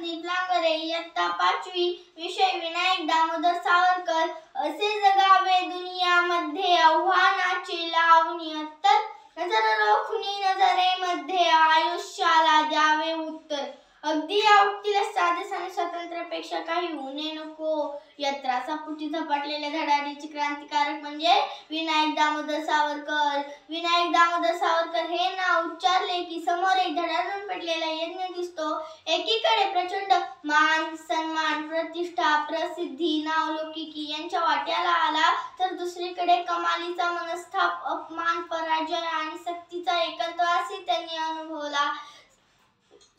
प्रदीप लांगरे, इयत्ता 5वी, विषय विनायक दामोदर सावरकर. असे जगावे दुनियामध्ये आव्हानाचे लावणी, तर नजर रोखून नजरेमध्ये आयुष्याला द्यावे उत्तर. अगदी या उक्तीला साधे स्वातंत्र्यापेक्षा काही उणे नको. यत्राचा पुटी झपाटलेल्या धडाडीचे क्रांतिकारक म्हणजे विनायक दामोदर सावरकर. विनायक दामोदर सावरकर हे नाव उच्चारले की समोर एक धडाडून पेटलेला यज्ञ दिसतो. एकीकडे प्रचंड मान सन्मान, प्रतिष्ठा, प्रसिद्धी, नावलौकिकी यांच्या वाट्याला आला, तर दुसरीकडे कमालीचा मनस्ताप, अपमान, पराजय आणि सक्तीचा एकांतवासही त्यांनी अनुभवला.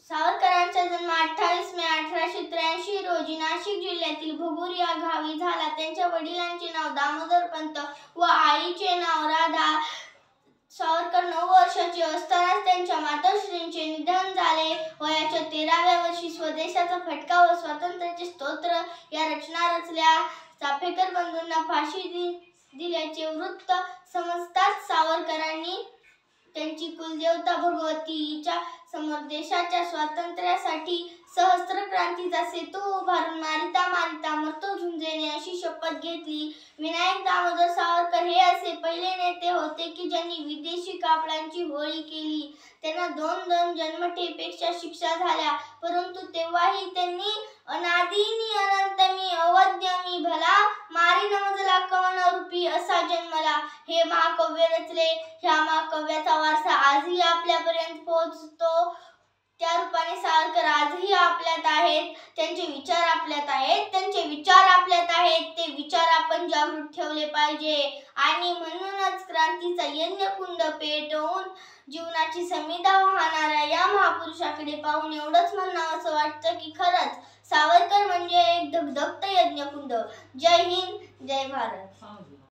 सावरकरांचा जन्म 28 मे 1883 रोजी नाशिक जिल्ह्यातील भगूर या गावी झाला. त्यांच्या वडिलांचे नाव दामोदरपंत व आईचे नाव राधा. सावरकर 9 वर्षाचे असतानाच त्यांच्या मातोश्रींचे निधन झाले. वयाच्या 13व्या वर्षी स्वदेशाचा फटका व स्वातंत्र्याचे स्तोत्र या रचना रचल्या. चाफेकर बंधूंना फाशी दिल्याचे वृत्त समजताच सावरकरांनी त्यांची कुलदेवता भगवती हिच्या समोर देशाच्या स्वातंत्र्यासाठी सहस्त्र क्रांतीचा सेतू उभारून मारिता मारिता मरतो झुंजेने अशी शपथ घेतली. विनायक दामोदर सावरकर हे असे पहिले नेते होते की ज्यांनी विदेशी कापडांची होळी केली. त्यांना 2 जन्मठेपेक्षा शिक्षा झाल्या, परंतु तेव्हाही त्यांनी अनादीनी अनंतमी अवध्यमी भला मारी नमजला कवन रूपी असा जन्मला हे महाकाव्य रचले. ह्या महाकाव्याचा वारसा आजही आपल्यापर्यंत पोहोचतो. त्या रूपाने सावरकर आजही आपल्यात आहेत. त्यांचे विचार आपल्यात आहेत. त्यांचे विचार आपल्यात आहेत. ते विचार आपण जागृत ठेवले पाहिजे. आणि म्हणूनच क्रांतीचा यज्ञकुंड पेटवून जीवनाची समिधा वाहणाऱ्या या महापुरुषाकडे पाहून एवढंच म्हणावं असं वाटतं की खरंच सावरकर म्हणजे एक धगधगतं यज्ञकुंड. जय हिंद, जय भारत.